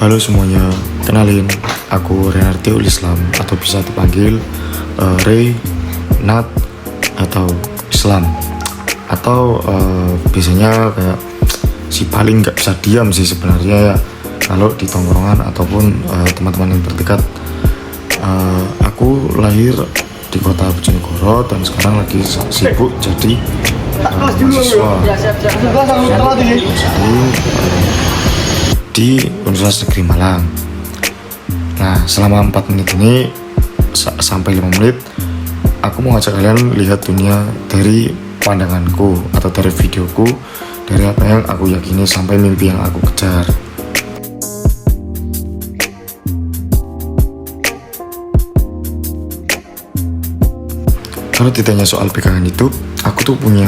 Halo semuanya, kenalin, aku Renarti Islam atau bisa dipanggil Re, Nat, atau Islam. Atau biasanya kayak si paling nggak bisa diam sih sebenarnya ya kalau di tongkrongan ataupun teman-teman yang terdekat. Aku lahir di kota Bojonegoro dan sekarang lagi sibuk jadi mahasiswa di Universitas Negeri Malang. Nah, selama 4 menit ini sampai 5 menit aku mau ngajak kalian lihat dunia dari pandanganku atau dari videoku, dari apa yang aku yakini sampai mimpi yang aku kejar. Kalau ditanya soal pegangan hidup, aku tuh punya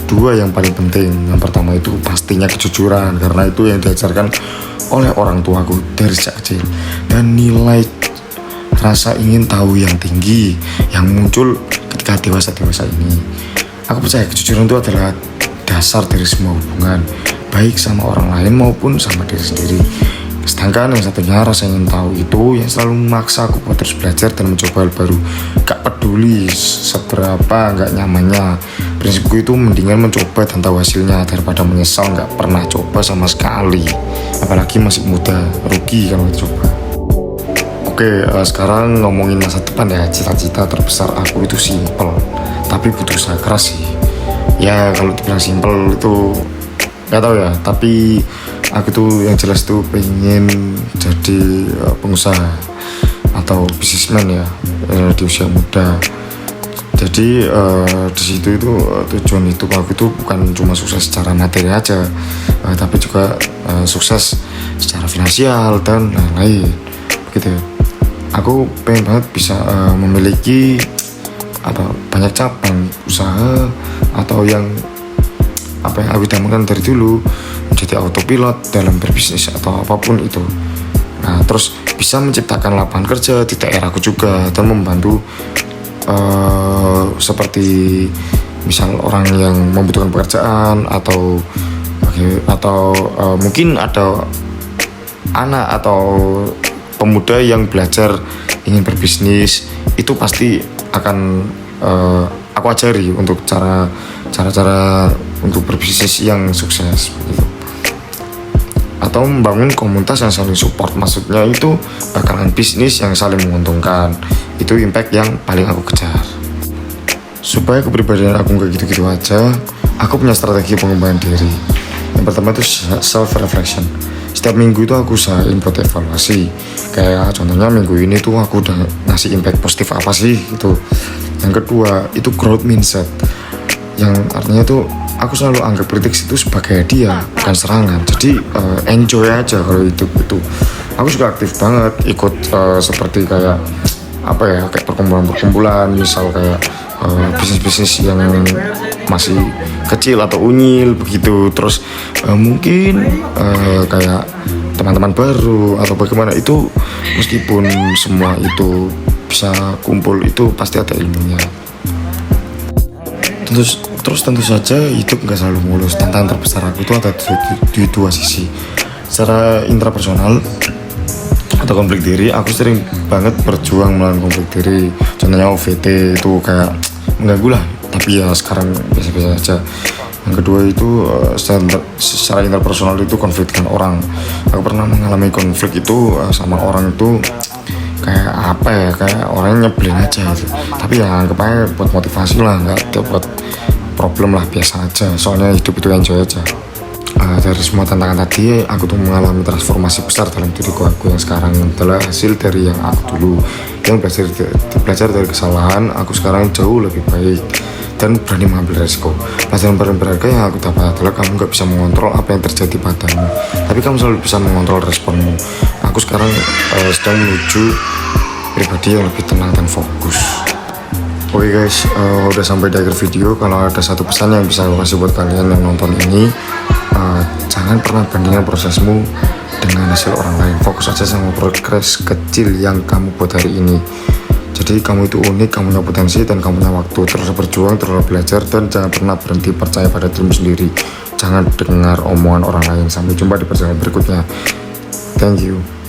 2 yang paling penting. Yang pertama itu pastinya kejujuran, karena itu yang diajarkan oleh orang tuaku dari sejak kecil. Dan nilai rasa ingin tahu yang tinggi yang muncul ketika dewasa ini. Aku percaya kejujuran itu adalah dasar dari semua hubungan, baik sama orang lain maupun sama diri sendiri. Sedangkan yang satunya rasa ingin tahu itu yang selalu memaksa aku buat terus belajar dan mencoba hal baru. Gak peduli seberapa gak nyamannya. Prinsipku itu mendingan mencoba dan tahu hasilnya daripada menyesal gak pernah coba sama sekali. Apalagi masih muda, rugi kalau coba. Oke, sekarang ngomongin masa depan ya. Cita-cita terbesar aku itu simple, tapi butuh usaha keras sih. Ya kalau dibilang simple itu gak tahu ya, tapi aku tuh yang jelas tuh pengen jadi pengusaha atau bisnismen ya di usia muda. Jadi di situ itu tujuan hidup aku itu bukan cuma sukses secara materi aja, tapi juga sukses secara finansial dan lain-lain. Begitu. Aku pengen banget bisa memiliki banyak cabang usaha atau yang aku dambakan dari dulu, menjadi autopilot dalam berbisnis atau apapun itu. Nah, terus bisa menciptakan lapangan kerja di daerahku juga dan membantu seperti misal orang yang membutuhkan pekerjaan atau mungkin ada anak atau pemuda yang belajar ingin berbisnis, itu pasti akan aku ajari untuk cara-cara untuk berbisnis yang sukses gitu. Atau membangun komunitas yang saling support, maksudnya itu bakalan bisnis yang saling menguntungkan. Itu impact yang paling aku kejar. Supaya kepribadian aku gak gitu-gitu aja, aku punya strategi pengembangan diri. Yang pertama itu self reflection. Setiap minggu itu aku usahain buat evaluasi. Kayak contohnya minggu ini tuh aku udah ngasih impact positif apa sih gitu. Yang kedua itu growth mindset, yang artinya tuh aku selalu anggap kritik itu sebagai hadiah, bukan serangan. Jadi enjoy aja kalau hidup itu. Aku juga aktif banget ikut seperti kayak kayak perkumpulan-perkumpulan, misal kayak bisnis-bisnis yang masih kecil atau unyil begitu. Terus mungkin kayak teman-teman baru atau bagaimana itu, meskipun semua itu bisa kumpul, itu pasti ada ilmunya. Terus tentu saja hidup gak selalu mulus. Tantangan terbesar aku itu ada di 2 sisi. Secara intrapersonal atau konflik diri, aku sering banget berjuang melawan konflik diri. Contohnya OVT itu kayak mengganggu lah, tapi ya sekarang biasa-biasa aja. Yang kedua itu secara interpersonal itu konflik dengan orang. Aku pernah mengalami konflik itu sama orang itu kayak kayak orangnya nyebelin aja gitu. Tapi ya anggap aja buat motivasi lah, nggak buat problem lah, biasa aja. Soalnya hidup itu enjoy aja. Dari semua tantangan tadi, aku tuh mengalami transformasi besar dalam diriku. Aku yang sekarang adalah hasil dari yang aku dulu, yang belajar dari kesalahan. Aku sekarang jauh lebih baik dan berani mengambil resiko. Pelajaran paling berharga yang aku dapat adalah kamu gak bisa mengontrol apa yang terjadi padamu, tapi kamu selalu bisa mengontrol responmu. Aku sekarang sedang menuju pribadi yang lebih tenang dan fokus. Oke guys, udah sampai di akhir video. Kalau ada satu pesan yang bisa aku kasih buat kalian yang nonton ini, jangan pernah bandingkan prosesmu dengan hasil orang lain. Fokus aja sama progres kecil yang kamu buat hari ini. Jadi kamu itu unik, kamu punya potensi dan kamu punya waktu. Terus berjuang, terus belajar, dan jangan pernah berhenti percaya pada dirimu sendiri. Jangan dengar omongan orang lain. Sampai jumpa di perjalanan berikutnya. Thank you.